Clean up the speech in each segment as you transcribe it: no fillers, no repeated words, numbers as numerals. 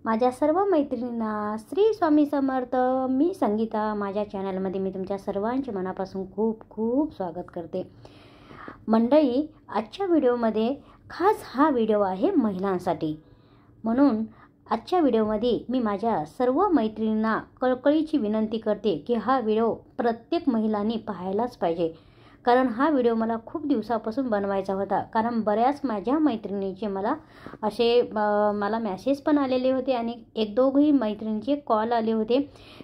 माझ्या सर्व मैत्रिणींना श्री स्वामी समर्थ. मी संगीता. माझ्या चॅनलमध्ये मी तुमच्या सर्वांचे मनापासून खूप खूप स्वागत करते. मंडळी, आजच्या व्हिडिओमध्ये खास हा व्हिडिओ आहे महिलांसाठी. म्हणून आजच्या व्हिडिओमध्ये मी माझ्या सर्व मैत्रिणींना कळकळीची विनंती करते की हा व्हिडिओ प्रत्येक महिलांनी पाहायलाच पाहिजे. कारण हा व्हिडिओ मला खूप दिवसापासून बनवायचा होता. कारण बऱ्याच माझ्या मैत्रिणींचे मला मेसेज पण आलेले होते आणि एक दोघही मैत्रिणींचे कॉल आले होते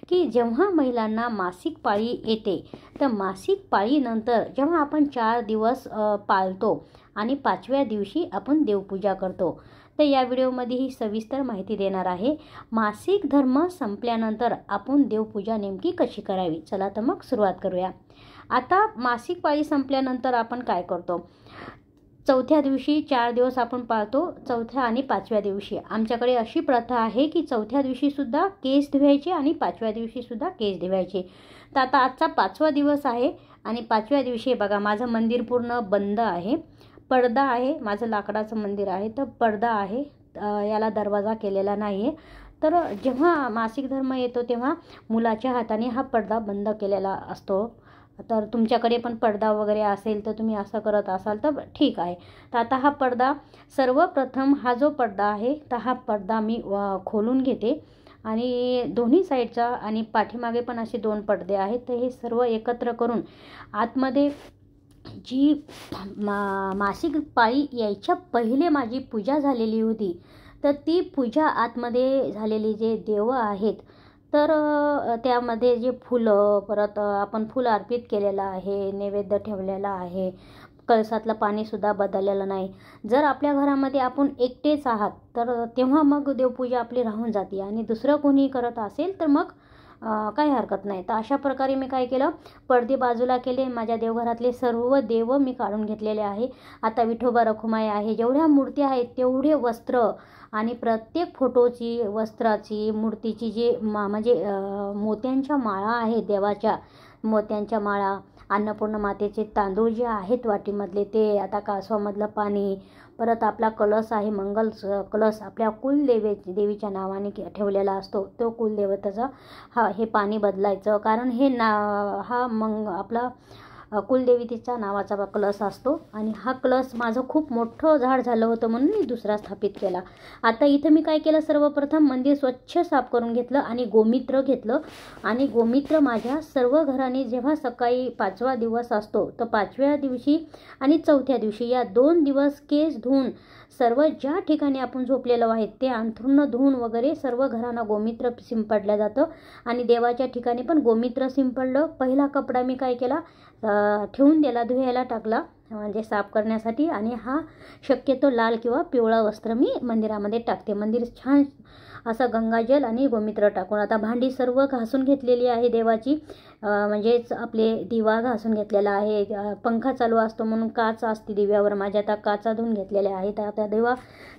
की जेव्हा महिलांना मासिक पाळी येते तर मासिक पाळीनंतर जेव्हा आपण 4 दिवस पाळतो आणि 5व्या दिवशी आपण देवपूजा करतो, तर या व्हिडिओमध्ये ही सविस्तर माहिती देणार आहे. मासिक धर्म संपल्यानंतर आपण देवपूजा नेमकी कशी करावी. चला तर मग सुरुवात करूया. आता मासिक पाळी संपल्यानंतर आपण काय करतो? चौथ्या दिवशी 4 दिवस आपण पाळतो. चौथ्या आणि 5व्या दिवशी आमच्याकडे अशी प्रथा आहे की चौथ्या दिवशीसुद्धा केस धुवायचे आणि 5व्या दिवशीसुद्धा केस धुवायचे. तर आता आजचा 5वा दिवस आहे आणि 5व्या दिवशी बघा माझं मंदिर पूर्ण बंद आहे. पडदा आहे. माझं लाकडाचं मंदिर आहे तर पडदा आहे. याला दरवाजा केलेला नाही आहे. तर जेव्हा मासिक धर्म येतो तेव्हा मुलाच्या हाताने हा पडदा बंद केलेला असतो. तर तुमच्याकडे पण पडदा वगैरे असेल तर तुम्ही असं करत असाल तर ठीक आहे. तर आता हा पडदा सर्वप्रथम हा जो पडदा आहे तर हा पडदा मी खोलून घेते आणि दोन्ही साईडचा आणि पाठीमागे पण असे 2 पडदे आहेत. तर हे सर्व एकत्र करून आतमध्ये जी मासिक पाळी यायच्या पहिले माझी पूजा झालेली होती तर ती पूजा आतमध्ये झालेली जे देव आहेत तर त्यामध्ये जे फुलं, परत आपण फुलं अर्पित केलेलं आहे, नैवेद्य ठेवलेला आहे, कळसातलं पाणीसुद्धा बदललेलं नाही. जर आपल्या घरामध्ये आपण एकटेच आहात तर तेव्हा मग देवपूजा आपली राहून जाते आणि दुसरं कोणी करत असेल तर मग काही हरकत नाही. तर अशा प्रकारे मी काय केलं, पडदे बाजूला केले. माझ्या देवघरातले सर्व देव मी काढून घेतलेले आहे. आता विठोबा रखुमाई आहे, जेवढ्या मूर्त्या आहेत तेवढे वस्त्र आणि प्रत्येक फोटोची, वस्त्राची, मूर्तीची जी मोत्यांच्या माळा आहेत, देवाच्या मोत्यांच्या माळा, अन्नपूर्ण मातेचे तांदूळ जे आहेत वाटीमधले ते, आता कासवामधलं पाणी, परत आपला कलश आहे, मंगल कलश आपल्या देवीच्या नावाने ठेवलेला असतो. तो कुलदेवतेचा हे पाणी बदलायचं. कारण आपला कुलदेवतेच्या नावाचा कलश असतो आणि हा कलश माझं खूप मोठं झाड झालं होतं म्हणून मी दुसरा स्थापित केला. आता इथं मी काय केलं, सर्वप्रथम मंदिर स्वच्छ साफ करून घेतलं आणि गोमित्र घेतलं आणि गोमित्र माझ्या सर्व घराने जेव्हा सकाळी 5वा दिवस असतो तर 5व्या दिवशी आणि 4थ्या दिवशी या 2 दिवस केस धुवून सर्व ज्या ठिकाणी आपण झोपलेलो आहे ते अंथरुण धुवून वगैरे सर्व घरांना गोमित्र शिंपडलं जातं आणि देवाच्या ठिकाणी पण गोमित्र शिंपडलं. पहिला कपडा मी काय केला, ठेवून दिला, धुवायला टाकला म्हणजे साफ करण्यासाठी. आणि हा शक्यतो लाल किंवा पिवळा वस्त्र मी मंदिरामध्ये टाकते. मंदिर छान असं गंगाजल आणि गोमित्र टाकून आता भांडी सर्व घासून घेतलेली आहे देवाची. म्हणजेच आपले दिवा घासून घेतलेला आहे. पंखा चालू असतो म्हणून काच असते दिव्यावर. माझ्या आता काचा धुवून घेतलेल्या आहेत. आता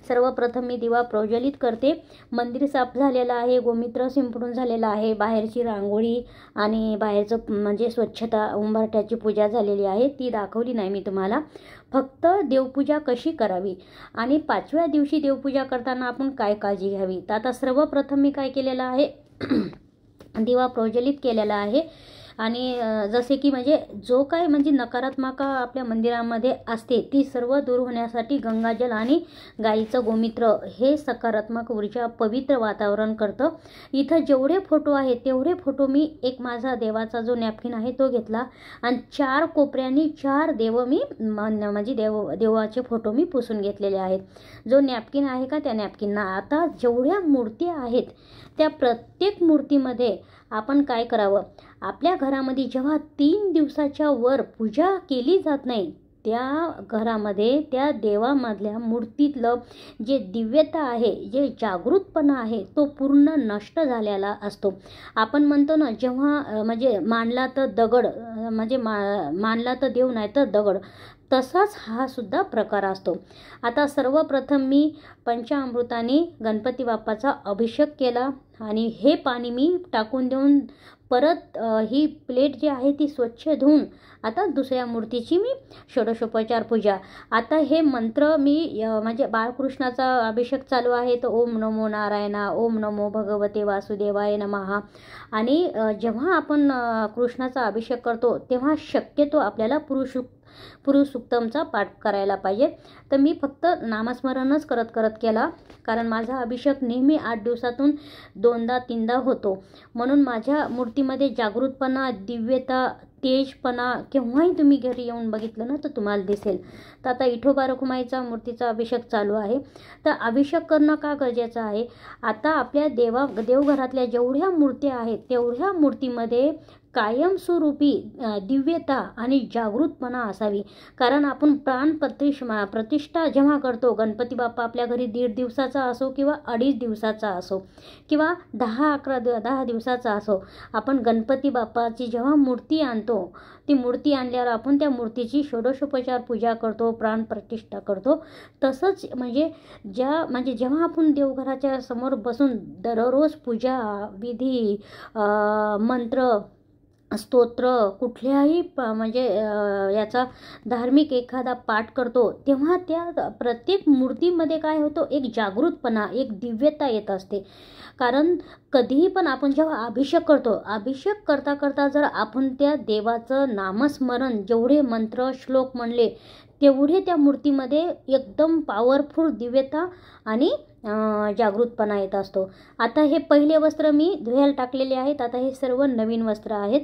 सर्वप्रथम मी दिवा प्रज्वलित करते. मंदिर साफ झालेलं आहे, गोमित्र शिंपडून झालेलं आहे, बाहेरची रांगोळी आणि बाहेरचं स्वच्छता, उंबरठ्याची पूजा झालेली आहे. ती दाखवली नाही मी तुम्हाला. फक्त देवपूजा कशी करावी आणि 5व्या दिवशी देवपूजा करताना आपण काय काळजी घ्यावी. तर आता सर्वप्रथम मी काय केलेलं आहे, दिवा प्रज्वलित केलेला आहे आणि जसे की जो काय नकारात्मक आपल्या मंदिरामध्ये असते ती सर्व दूर होण्यासाठी गंगाजल आणि गाईचं गोमित्र हे सकारात्मक ऊर्जा, पवित्र वातावरण करतं. इथं जेवढे फोटो आहेत तेवढे फोटो मी एक माझा देवाचा जो नॅपकिन आहे तो घेतला आणि 4 कोपऱ्यांनी 4 देव मी देवाचे फोटो मी पुसून घेतलेले आहेत. जो नॅपकिन आहे का त्या नॅपकिनना आता जेवढ्या मूर्ती आहेत त्या प्रत्येक मूर्तीमध्ये आपण काय करावं, आपल्या घरामध्ये जेव्हा 3 दिवसाच्या वर पूजा केली जात नाही त्या घरामध्ये त्या देवामधल्या मूर्तीतलं जे दिव्यता आहे, जे जागृतपणा आहे तो पूर्ण नष्ट झालेला असतो. आपण म्हणतो ना, जेव्हा मानला तर दगड मानला तर देव नाही तर दगड, तसाच हा सुद्धा प्रकार असतो. आता सर्वप्रथम मी पंचामृताने गणपती बाप्पाचा अभिषेक केला आणि हे पाणी मी टाकून देऊन परत ही प्लेट जी आहे ती स्वच्छ धुवून आता दुसऱ्या मूर्तीची मी षोडशोपचार पूजा. आता हे मंत्र मी म्हणजे बाळकृष्णाचा अभिषेक चालू आहे तर ओम नमो नारायणा, ओम नमो भगवते वासुदेवाय नमः. आणि जेव्हा आपण कृष्णाचा अभिषेक करतो तेव्हा शक्यतो आपल्याला पुरुष सूक्तमचा पाठ करायला पाहिजे. तर मी फक्त नामस्मरणच करत केला, कारण माझा अभिषेक नेहमी 8 दिवसातून 2दा-3दा होतो. म्हणून माझ्या मूर्तीमध्ये जागृतपणा, दिव्यता, तेजपणा केव्हाही तुम्ही घरी येऊन बघितलं ना तर तुम्हाला दिसेल. तर आता विठोबा रखुमाईचा मूर्तीचा अभिषेक चालू आहे. तर अभिषेक करणं का गरजेचं आहे? आता आपल्या देवघरातल्या जेवढ्या मूर्त्या आहेत तेवढ्या मूर्तीमध्ये कायमस्वरूपी दिव्यता आणि जागृतपणा असावी. कारण आपण प्रतिष्ठा जेव्हा करतो, गणपती बाप्पा आपल्या घरी 1.5 दिवसाचा असो किंवा 2.5 दिवसाचा असो किंवा 10 दिवसाचा असो, आपण गणपती बाप्पाची जेव्हा मूर्ती आणतो, ती मूर्ती आणल्यावर आपण त्या मूर्तीची षोडशोपचार पूजा करतो, प्राणप्रतिष्ठा करतो. तसंच म्हणजे जेव्हा आपण देवघराच्या समोर बसून दररोज पूजा विधी, मंत्र, स्तोत्र, कुठल्याही म्हणजे याचा धार्मिक एखादा पाठ करतो, तेव्हा त्या प्रत्येक मूर्तीमध्ये काय होतं, एक जागृतपणा, एक दिव्यता येत असते. कारण कधीही पण आपण जेव्हा अभिषेक करतो, अभिषेक करता जर आपण त्या देवाचं नामस्मरण, जेवढे मंत्र श्लोक म्हणले तेवढे त्या मूर्तीमध्ये एकदम पॉवरफुल दिव्यता आणि जागृतपणा येत असतो. आता हे पहिले वस्त्र मी धुवायला टाकलेले आहेत. आता हे सर्व नवीन वस्त्र आहेत.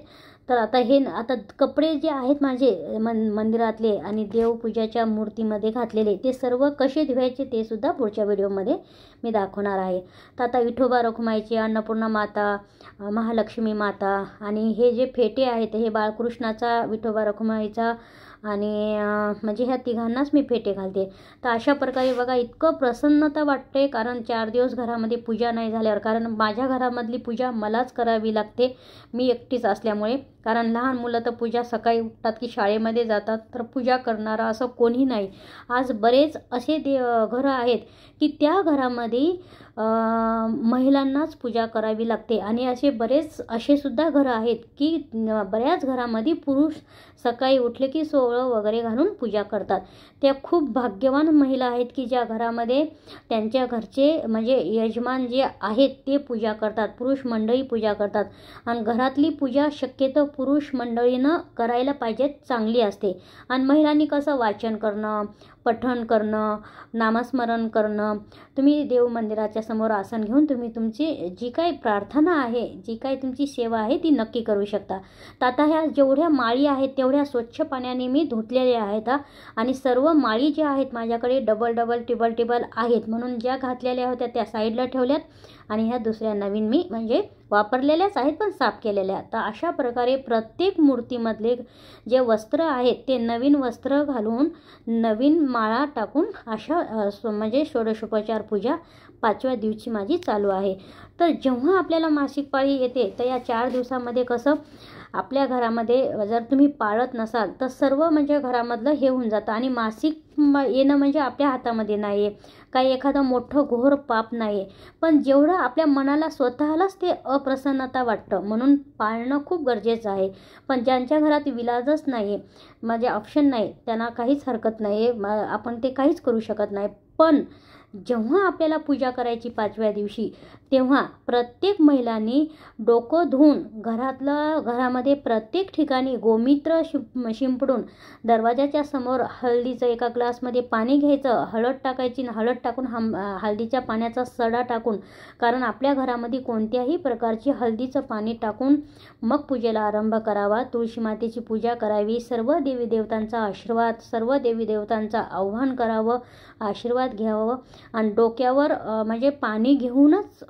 तर आता कपडे जे आहेत माझे मंदिरातले आणि देवपूजाच्या मूर्तीमध्ये घातलेले, ते सर्व कसे धुवायचे ते सुद्धा पुढच्या व्हिडिओमध्ये मी दाखवणार आहे. तर आता विठोबा रखुमाईची, अन्नपूर्णा माता, महालक्ष्मी माता आणि हे जे फेटे आहेत हे बाळकृष्णाचा, विठोबा रखुमाईचा आणि म्हणजे ह्या तिघांनाच मी फेटे घालते. तर अशा प्रकारे बघा इतकं प्रसन्नता वाटते. कारण 4 दिवस घरामध्ये पूजा नाही झाल्यावर, कारण माझ्या घरामधली पूजा मलाच करावी लागते, मी एकटीच असल्यामुळे. कारण लहान मुलं तर पूजा सकाळी उठतात की शाळेमध्ये जातात, तर पूजा करणारा असं कोणी नाही. आज बरेच असे घरं आहेत की त्या घरामध्ये महिलांनाच पूजा करावी लागते. आणि असे सुद्धा घरं आहेत की बऱ्याच घरामध्ये पुरुष सकाळी उठले की सोवळं वगैरे घालून पूजा करतात. त्या खूप भाग्यवान महिला आहेत की ज्या घरामध्ये त्यांच्या घरचे म्हणजे यजमान जे आहेत ते पूजा करतात, पुरुष मंडळी पूजा करतात. आणि घरातली पूजा शक्यतो पुरुष मंडळीनं करायला पाहिजे, चांगली असते. आणि महिलांनी कसं वाचन करणं, पठण करणं, नामस्मरण करणं. तुम्ही देव मंदिराच्या समोर आसन घेऊन तुम्ही तुमची जी काही प्रार्थना आहे, जी काही तुमची सेवा आहे ती नक्की करू शकता. तर आता ह्या जेवढ्या माळी आहेत तेवढ्या स्वच्छ पाण्याने मी धुतलेल्या आहेत. आणि सर्व माळी ज्या आहेत माझ्याकडे डबल टिबल आहेत, म्हणून ज्या घातलेल्या होत्या त्या साईडला ठेवल्यात आणि ह्या दुसऱ्या नवीन मी म्हणजे वापरलेल्याच आहेत पण साफ केलेल्या. तर अशा प्रकारे प्रत्येक मूर्तीमधले जे वस्त्र आहेत ते नवीन वस्त्र घालून, नवीन माळा टाकून अशा म्हणजे षोडशोपचार पूजा 5व्या दिवशी माझी चालू आहे. तर जेव्हा आपल्याला मासिक पाळी येते तर या 4 दिवसामध्ये कसं आपल्या घरामध्ये जर तुम्ही पाळत नसाल तर सर्व म्हणजे घरामधलं हे होऊन जातं. आणि मासिक येणं म्हणजे आपल्या हातामध्ये नाही आहे, काही एखादं मोठं घोर पाप नाही आहे, पण जेवढं आपल्या मनाला स्वतःलाच ते अप्रसन्नता वाटतं म्हणून पाळणं खूप गरजेचं आहे. पण ज्यांच्या घरात विलाजच नाही आहे, म्हणजे ऑप्शन नाही, त्यांना काहीच हरकत नाही आहे, आपण ते काहीच करू शकत नाही. पण जेव्हा आपल्याला पूजा करायची 5व्या दिवशी, तेव्हा प्रत्येक महिलांनी डोकं धुवून घरामध्ये प्रत्येक ठिकाणी गोमूत्र शिंपडून दरवाजाच्या समोर हळदीचं एका ग्लासमध्ये पाणी घ्यायचं, हळद टाकायची, हळद टाकून हळदीच्या पाण्याचा सडा टाकून, कारण आपल्या घरामध्ये कोणत्याही प्रकारची हळदीचं पाणी टाकून मग पूजेला आरंभ करावा. तुळशी मातेची पूजा करावी, सर्व देवी देवतांचा आशीर्वाद, सर्व देवी देवतांचा आव्हान करावं, आशीर्वाद घ्यावं आणि डोक्यावर म्हणजे पाणी घेऊनच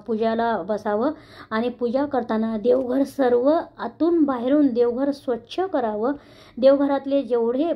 पूजाला बसावं. आणि पूजा करताना देवघर सर्व आतून बाहेरून देवघर स्वच्छ करावं. देवघरातले जेवढे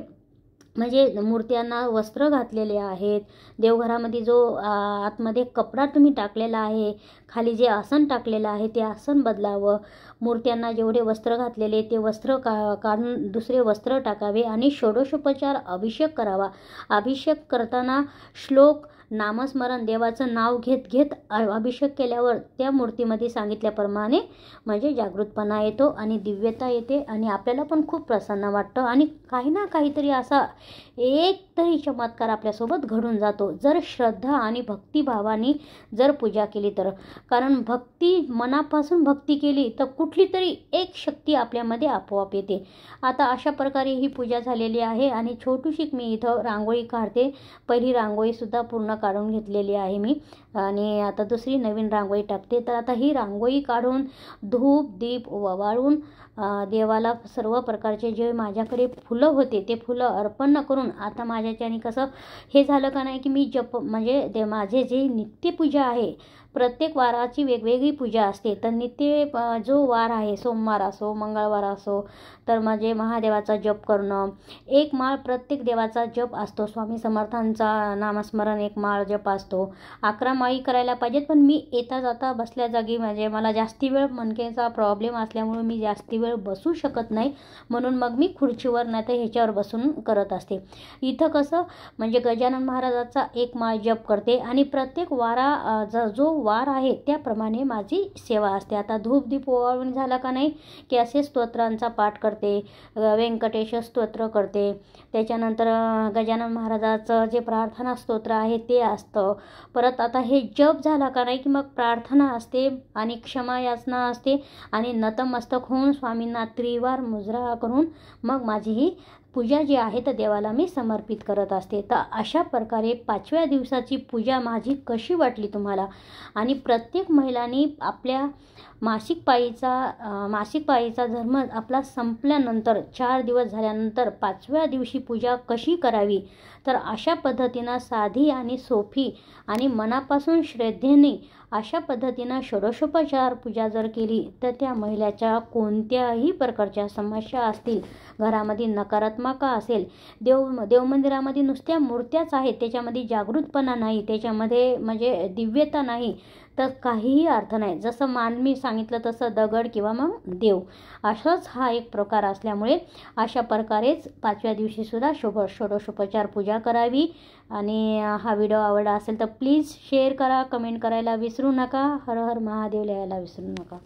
म्हणजे मूर्त्यांना वस्त्र घातलेले आहेत, देवघरामध्ये जो आतमध्ये कपडा तुम्ही टाकलेला आहे, खाली जे आसन टाकलेलं आहे ते आसन बदलावं. मूर्त्यांना जेवढे वस्त्र घातलेले ते वस्त्र काढून दुसरे वस्त्र टाकावे आणि षोडशोपचार अभिषेक करावा. अभिषेक करताना श्लोक, नामस्मरण देवाचं नाव घेत घेत अभिषेक केल्यावर त्या मूर्तीमध्ये सांगितल्याप्रमाणे म्हणजे जागृतपणा येतो आणि दिव्यता येते आणि आपल्याला पण खूप प्रसन्न वाटतं आणि काही ना काहीतरी असा एक तरी चमत्कार आपल्यासोबत घडून जातो जर श्रद्धा आणि भक्तिभावाने जर पूजा केली तर. कारण भक्ती मनापासून भक्ती केली तर कुठली तरी एक शक्ती आपल्यामध्ये आपोआप येते. आता अशा प्रकारे ही पूजा झालेली आहे आणि छोटीशी मी इथं रांगोळी काढते. पहिली रांगोळीसुद्धा पूर्ण काढून घेतलेली आहे मी आणि आता दुसरी नवीन रांगोळी टाकते. तर आता ही रांगोळी काढून धूप दीप वाळून देवाला सर्व प्रकारचे जे माझ्याकडे फुलं होते ते फुलं अर्पण करून आता माझ्याच्याने कसं हे झालं का नाही की मी जप म्हणजे माझे जे नित्यपूजा आहे प्रत्येक वाराची वेगवेगळी पूजा असते. तर नित्य जो वार आहे सोमवार असो मंगळवार असो तर म्हणजे महादेवाचा जप करणं, एक माळ प्रत्येक देवाचा जप असतो. स्वामी समर्थांचा नामस्मरण एक माळ जप असतो. 11 माळी करायला पाहिजेत पण मी येता जाता बसल्या जागी म्हणजे मला जास्ती वेळ मणक्याचा प्रॉब्लेम असल्यामुळे मी जास्ती वेळ बसू शकत नाही म्हणून मग मी खुर्चीवर नाही तर ह्याच्यावर बसून करत असते. इथं कसं म्हणजे गजानन महाराजाचा एक माळ जप करते आणि प्रत्येक जो वार आहे त्याप्रमाणे माझी सेवा असते. आता धूप दीप ओवाळून झाला का नाही की असे स्तोत्रांचा पाठ करते, व्यंकटेश स्तोत्र करते, त्याच्यानंतर गजानन महाराजाचं जे प्रार्थना स्तोत्र आहे ते असतं. परत आता हे जप झाला का नाही की मग प्रार्थना असते आणि क्षमा याचना असते आणि नतमस्तक होऊन स्वामींना त्रिवार मुजरा करून मग माझी ही पूजा जी आहे तर देवाला मी समर्पित करत असते. तर अशा प्रकारे 5व्या दिवसाची पूजा माझी कशी वाटली तुम्हाला. आणि प्रत्येक महिलांनी आपल्या मासिक पाळीचा धर्म आपला संपल्यानंतर 4 दिवस झाल्यानंतर 5व्या दिवशी पूजा कशी करावी तर अशा पद्धतीनं साधी आणि सोपी आणि मनापासून श्रद्धेने अशा पद्धतीनं षोडशोपचार पूजा जर केली तर त्या महिलेच्या कोणत्याही प्रकारच्या समस्या असतील, घरामध्ये नकारात्मक असेल, देवमंदिरामध्ये नुसत्या मूर्त्याच आहेत त्याच्यामध्ये जागृतपणा नाही, त्याच्यामध्ये म्हणजे दिव्यता नाही तर काहीही अर्थ नाही. जसं मानवी सांगितलं तसं दगड किंवा मग देव असाच हा एक प्रकार असल्यामुळे अशा प्रकारेच 5व्या दिवशीसुद्धा षोडशोपचार पूजा करावी. आणि हा व्हिडिओ आवडला असेल तर प्लीज शेअर करा, कमेंट करायला विसरू नका. हर हर महादेव लिहायला विसरू नका.